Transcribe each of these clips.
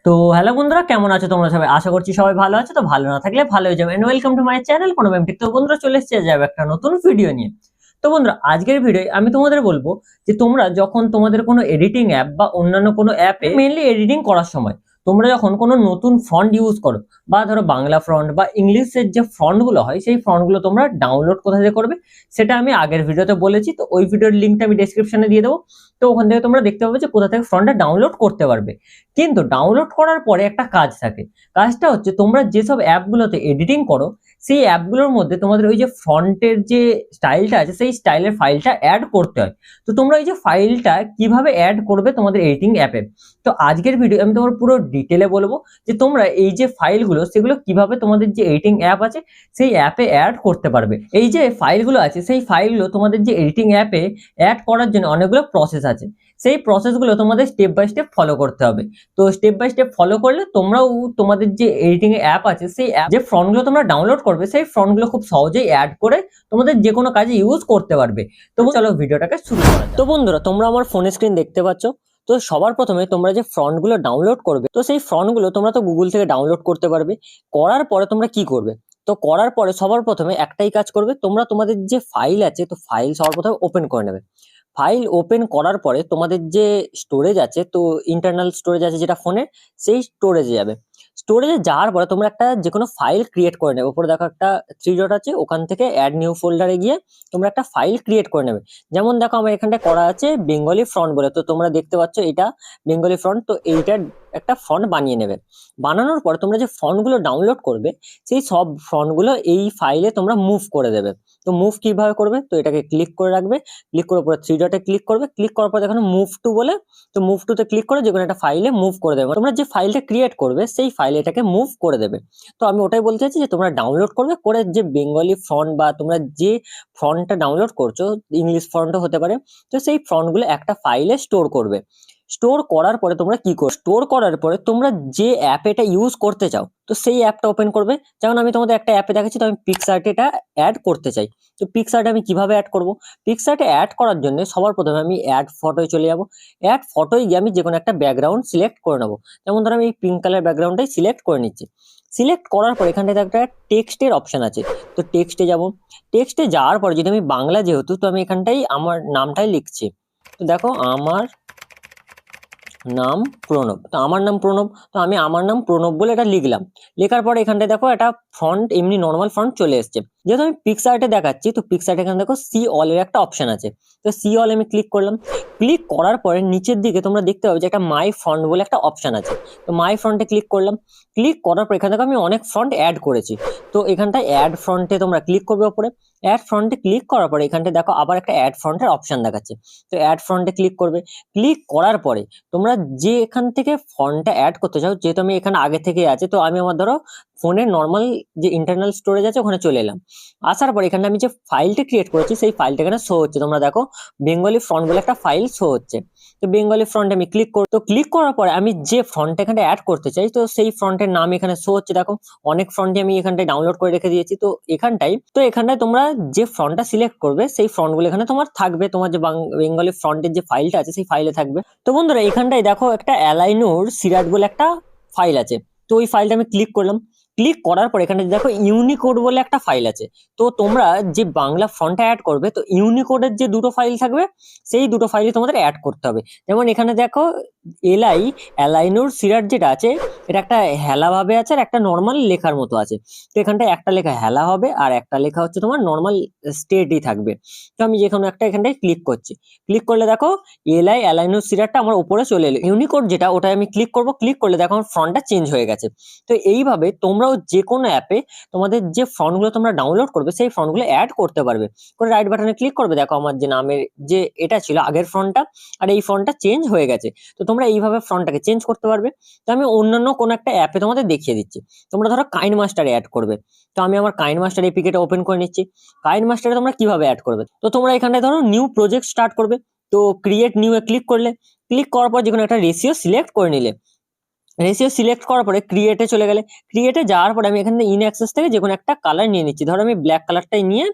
তো হ্যালো বন্ধুরা, কেমন আছো তোমরা সবাই? আশা করছি সবাই ভালো আছো। তো ভালো না থাকলে ভালো হয়ে যাবে। And welcome to my channel কোনো ম্যামটিক। তো বন্ধুরা চলে এসেছে যাবে একটা নতুন ভিডিও নিয়ে। তো বন্ধুরা আজকের ভিডিও আমি তোমাদের বলবো যে তোমরা যখন তোমাদের কোনো এডিটিং অ্যাপ বা অন্যান্য কোনো অ্যাপে মেইনলি এডিটিং করার সময় তোমরা যখন কোনো নতুন ফন্ট ইউজ করো, বা ধরো বাংলা ফন্ট বা ইংলিশের যে ফন্ট গুলো হয় সেই ফন্ট গুলো তোমরা ডাউনলোড কোথা থেকে করবে সেটা আমি আগের ভিডিওতে বলেছি। তো ওই ভিডিওর লিঙ্কটা আমি ডেসক্রিপশনে দিয়ে দেবো। তো ওখান থেকে তোমরা দেখতে পাবে যে কোথা থেকে ফন্টটা ডাউনলোড করতে পারবে। কিন্তু ডাউনলোড করার পরে একটা কাজ থাকে। কাজটা হচ্ছে তোমরা যেসব অ্যাপগুলোতে এডিটিং করো সেই অ্যাপগুলোর মধ্যে তোমাদের ওই যে ফন্টের যে স্টাইলটা আছে সেই স্টাইলের ফাইলটা অ্যাড করতে হয়। তো তোমরা এই যে ফাইলটা কিভাবে অ্যাড করবে তোমাদের এডিটিং অ্যাপে, তো আজকের ভিডিও আমি তোমার পুরো ডিটেলে বলবো যে তোমরা এই যে ফাইলগুলো সেগুলো কিভাবে তোমাদের যে এডিটিং অ্যাপ আছে সেই অ্যাপে অ্যাড করতে পারবে। এই যে ফাইলগুলো আছে সেই ফাইলগুলো তোমাদের যে এডিটিং অ্যাপে অ্যাড করার জন্য অনেকগুলো প্রসেস আছে। সেই প্রসেসগুলো তোমাদের স্টেপ বাই স্টেপ ফলো করতে হবে। তো স্টেপ বাই স্টেপ ফলো করলে তোমরাও তোমাদের যে এডিটিং অ্যাপ আছে সেই অ্যাপ যে ফন্টগুলো তোমরা ডাউনলোড করবে সেই ফন্টগুলো খুব সহজেই অ্যাড করে তোমাদের যে কোনো কাজে ইউজ করতে পারবে। তো চলো ভিডিওটাকে শুরু করা যাক। তো বন্ধুরা তোমরা আমার ফোন স্ক্রিন দেখতে পাচ্ছ। তো সবার প্রথমে তোমরা যে ফন্টগুলো ডাউনলোড করবে তো সেই ফন্টগুলো তোমরা তো গুগল থেকে ডাউনলোড করতে পারবে। করার পরে তোমরা কি করবে, তো করার পরে সবার প্রথমে একটাই কাজ করবে, তোমরা তোমাদের যে ফাইল আছে তো ফাইল সবার প্রথমে ওপেন করে নেবে। ফাইল ওপেন করার পরে তোমাদের যে স্টোরেজ আছে তো ইন্টারনাল স্টোরেজ আছে যেটা ফোনে, সেই স্টোরেজে যাবে। স্টোরেজে যাওয়ার পরে তোমরা একটা যে কোনো ফাইল ক্রিয়েট করে নেবে। উপরে দেখো একটা থ্রি ডট আছে, ওখান থেকে অ্যাড নিউ ফোল্ডারে গিয়ে তোমরা একটা ফাইল ক্রিয়েট করে নেবে। যেমন দেখো আমার এখানটা করা আছে বেঙ্গলি ফ্রন্ট বলে, তো তোমরা দেখতে পাচ্ছ এটা বেঙ্গলি ফ্রন্ট। তো এইটার একটা ফন্ট বানিয়ে নেবে। বানানোর পরে তোমরা যে ফন্টগুলো ডাউনলোড করবে সেই সব ফন্টগুলো এই ফাইলে তোমরা মুভ করে দেবে। তো মুভ কিভাবে করবে, তো এটাকে ক্লিক করে রাখবে, ক্লিক করার পরে থ্রি ডটে ক্লিক করবে, ক্লিক করার পর দেখো মুভ টু বলে, তো মুভ টু তে ক্লিক করে যে কোনো একটা ফাইলে মুভ করে দেবে। তোমরা যে ফাইলটা ক্রিয়েট করবে সেই ফাইলে এটাকে মুভ করে দেবে। তো আমি ওটাই বলতে চাইছি যে তোমরা ডাউনলোড করবে, করে যে বেঙ্গলি ফন্ট বা তোমরা যে ফন্টটা ডাউনলোড করছো ইংলিশ ফন্টও হতে পারে, তো সেই ফন্টগুলো একটা ফাইলে স্টোর করবে। স্টোর করার পরে তোমরা কি করো, স্টোর করার পরে তোমরা যে অ্যাপ এটা ইউজ করতে চাও তো সেই অ্যাপটা ওপেন করবে। যেমন আমি তোমাদের একটা অ্যাপে দেখাচ্ছি, তো আমি পিক্সআর্টে এটা অ্যাড করতে চাই। তো পিক্সআর্টে আমি কিভাবে অ্যাড করব, পিক্সআর্টে অ্যাড করার জন্য সবার প্রথমে আমি অ্যাড ফটোয় চলে যাব। অ্যাড ফটোয় গিয়ে আমি যে কোনো একটা ব্যাকগ্রাউন্ড সিলেক্ট করে নেবো। যেমন ধরো আমি এই পিঙ্ক কালার ব্যাকগ্রাউন্ডটাই সিলেক্ট করে নিচ্ছি। সিলেক্ট করার পর এখানটাতে একটা টেক্সটের অপশন আছে, তো টেক্সটে যাব। টেক্সটে যাওয়ার পর যদি আমি বাংলা যেহেতু, তো আমি এখানটাই আমার নামটাই লিখছি। তো দেখো আমার নাম প্রণব, তো আমার নাম প্রণব, তো আমি আমার নাম প্রণব বলে এটা লিখলাম। লেখার পরে এখানটায় দেখো একটা ফন্ট এমনি নর্মাল ফন্ট চলে এসছে। যেহেতু আমি পিক্সআর্টে দেখাচ্ছি তো পিক্সআর্টে এখানে দেখো সি অল এর একটা অপশন আছে, তো সি অল আমি ক্লিক করলাম। ক্লিক করার পরে নিচের দিকে তোমরা দেখতে পাবে যে একটা মাই ফন্ট বলে একটা অপশন আছে, তো মাই ফন্টে ক্লিক করলাম। ক্লিক করার পর এখানে দেখো আমি অনেক ফন্ট অ্যাড করেছি, তো এখানটায় অ্যাড ফন্টে তোমরা ক্লিক করবে ওপরে। অ্যাড ফন্টে ক্লিক করার পরে এখানটায় দেখো আবার একটা অ্যাড ফন্টের অপশন দেখাচ্ছে, তো অ্যাড ফন্টে ক্লিক করবে। ক্লিক করার পরে তোমরা যে এখান থেকে ফন্টটা অ্যাড করতে চাও, যেহেতু আমি এখানে আগে থেকে আছে তো আমি আমার ধরো ফোনের নর্মাল যে ইন্টারনাল স্টোরেজ আছে ওখানে চলে এলাম। আসার পর এখানে আমি যে ফাইলটা ক্রিয়েট করেছি সেই ফাইলটা এখানে শো হচ্ছে, তোমরা দেখো বেঙ্গলি ফন্ট বলে একটা ফাইল শো হচ্ছে। তো বেঙ্গলি ফন্টে আমি ক্লিক করব। তো ক্লিক করার পরে আমি যে ফন্টটা এখানে অ্যাড করতে চাই তো সেই ফন্টের নাম এখানে শো হচ্ছে। দেখো অনেক ফন্টই আমি এখানটায় ডাউনলোড করে রেখে দিয়েছি। তো এখানটায় তোমরা যে ফন্টটা সিলেক্ট করবে সেই ফন্টগুলো এখানে তোমার থাকবে, তোমার যে বেঙ্গলি ফন্টের যে ফাইলটা আছে সেই ফাইলে থাকবে। তো বন্ধুরা এখানটায় দেখো একটা অ্যালাইনুর সিরাজ বলে একটা ফাইল আছে, তো ওই ফাইলটা আমি ক্লিক করলাম। ক্লিক করার পর এখানে দেখো ইউনিকোড বলে একটা ফাইল আছে। তো তোমরা যে বাংলা ফন্টটা অ্যাড করবে তো ইউনিকোডের যে দুটো ফাইল থাকবে সেই দুটো ফাইলে তোমাদের অ্যাড করতে হবে। যেমন এখানে দেখো অ্যালাইনুর সিরাজ যেটা আছে এটা একটা হেলা ভাবে আছে আর একটা নর্মাল লেখার মতো আছে। তো এখানটায় একটা লেখা হেলা হবে আর একটা লেখা হচ্ছে তোমার নর্মাল স্টেটই থাকবে। তো আমি যে কোনো একটা এখানটায় ক্লিক করছি। ক্লিক করলে দেখো অ্যালাইনুর সিরাজটা আমার উপরে চলে এলো। ইউনিকোড যেটা ওটা আমি ক্লিক করব, ক্লিক করলে দেখো আমার ফন্টটা চেঞ্জ হয়ে গেছে। তো এইভাবে তোমরাও যে কোনো অ্যাপে তোমাদের যে ফন্টগুলো তোমরা ডাউনলোড করবে সেই ফন্টগুলো অ্যাড করতে পারবে। করে রাইট বাটনে ক্লিক করবে, দেখো আমার যে নামের যে এটা ছিল আগের ফন্টটা আর এই ফন্টটা চেঞ্জ হয়ে গেছে। তো তোমরা এইভাবে ফন্টটাকে চেঞ্জ করতে পারবে। তো আমি অন্যান্য কোনো একটা অ্যাপে তোমাদের দেখিয়ে দিচ্ছি। তোমরা ধরো কাইন মাস্টারে অ্যাড করবে, তো আমি আমার কাইন মাস্টার এপিকেটা ওপেন করে নিচ্ছি। কাইন মাস্টারে তোমরা কিভাবে অ্যাড করবে, তো তোমরা এখানে ধরো নিউ প্রজেক্ট স্টার্ট করবে। তো ক্রিয়েট নিউ এ ক্লিক করলে, ক্লিক করার পর যে কোনো একটা রেশিও সিলেক্ট করে নিলে, রেশিও সিলেক্ট করার পরে ক্রিয়েটে চলে গেলে, ক্রিয়েটে যাওয়ার পরে আমি এখানে ইন অ্যাক্সেস থেকে যে কোনো একটা কালার নিয়ে নিচ্ছি। ধরো আমি ব্ল্যাক কালারটাই নিয়ে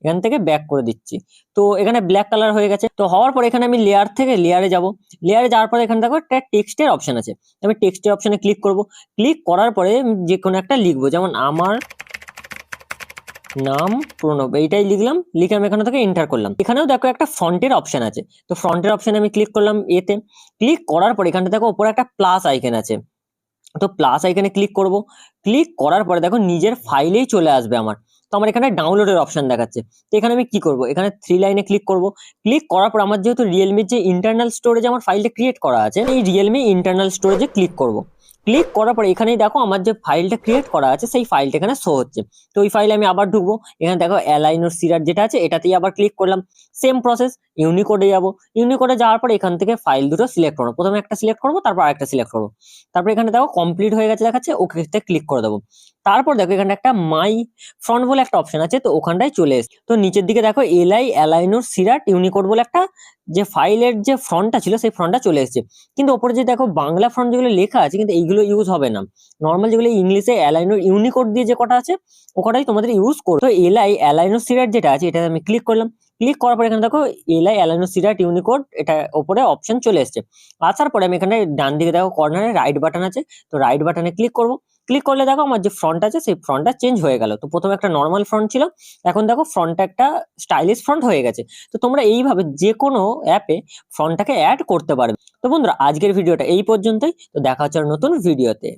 এখান থেকে ব্যাক করে দিচ্ছি। তো এখানে ব্ল্যাক কালার হয়ে গেছে। তো হওয়ার পর এখানে আমি লেয়ার থেকে লেয়ারে যাব। লেয়ারে যাওয়ার পরে এখানে দেখো একটা টেক্সটের অপশন আছে, আমি টেক্সটের অপশনে ক্লিক করব। ক্লিক করার পরে যে কোনো একটা লিখবো, যেমন আমার নাম প্রণব, এইটাই লিখলাম। লিখে আমি এখানে থেকে এন্টার করলাম। এখানেও দেখো একটা ফন্টের অপশন আছে, তো ফন্টের অপশনে আমি ক্লিক করলাম এতে। ক্লিক করার পর এখানটা দেখো উপরে একটা প্লাস আইকন আছে, তো প্লাস আইকনে ক্লিক করব। ক্লিক করার পরে দেখো নিজের ফাইলেই চলে আসবে আমার। তো আমার এখানে ডাউনলোডের অপশন দেখাচ্ছে, তো এখানে আমি কি করব, এখানে 3 লাইনে ক্লিক করব। ক্লিক করার পর আমার যেহেতু রিয়েলমির যে ইন্টারনাল স্টোরেজে আমার ফাইলটা ক্রিয়েট করা আছে, এই রিয়েলমি ইন্টারনাল স্টোরেজে ক্লিক করব। ক্লিক করার পর এখানেই দেখো আমার যে ফাইলটা ক্রিয়েট করা আছে সেই ফাইলটা এখানে শো হচ্ছে। তো ওই ফাইলে আমি আবার ঢুকবো। এখানে দেখো অ্যালাইনোর সিরাট যেটা আছে এটাতেই আবার ক্লিক করলাম। সেম প্রসেস, ইউনিকোডে যাব। ইউনিকোডে যাওয়ার পর এখান থেকে ফাইল দুটো সিলেক্ট করবো, প্রথমে একটা সিলেক্ট করবো, তারপর আরেকটা সিলেক্ট করবো। তারপর এখানে দেখো কমপ্লিট হয়ে গেছে দেখাচ্ছে, ওকেতে ক্লিক করে দেবো। তারপর দেখো এখানে একটা মাই ফ্রন্ট বলে একটা অপশন আছে, তো ওখানটায় চলে এসেছে। তো নিচের দিকে দেখো এলআই অ্যালাইনোর সিরাট ইউনিকোড বলে একটা যে ফাইলের যে ফ্রন্টটা ছিল সেই ফ্রন্টটা চলে এসেছে। কিন্তু ওপরে যে দেখো বাংলা ফ্রন্ট যেগুলো লেখা আছে কিন্তু এইগুলো ইউজ হবে না। নর্মাল যেগুলো ইংলিশে অ্যালাইনোর ইউনিকোড দিয়ে যে কটা আছে ও কটাই তোমাদের ইউজ করো। তো এলআই অ্যালাইনোর সিরাট যেটা আছে এটা আমি ক্লিক করলাম। ক্লিক করার পর এখানে দেখো এলআই অ্যালাইনোর সিরাট ইউনিকোড এটা ওপরে অপশন চলে এসেছে। আসার পরে আমি এখানে ডান দিকে দেখো কর্নারে রাইট বাটন আছে, তো রাইট বাটনে ক্লিক করব। ক্লিক করলে দেখো আমার যে ফ্রন্ট আছে সেই ফ্রন্টটা চেঞ্জ হয়ে গেল। তো প্রথমে একটা নর্মাল ফ্রন্ট ছিল, এখন দেখো ফ্রন্টটা একটা স্টাইলিশ ফ্রন্ট হয়ে গেছে। তো তোমরা এইভাবে যে কোনো অ্যাপে ফ্রন্টটাকে অ্যাড করতে পারবে। তো বন্ধুরা আজকের ভিডিওটা এই পর্যন্তই, তো দেখা হচ্ছে আর নতুন ভিডিওতে।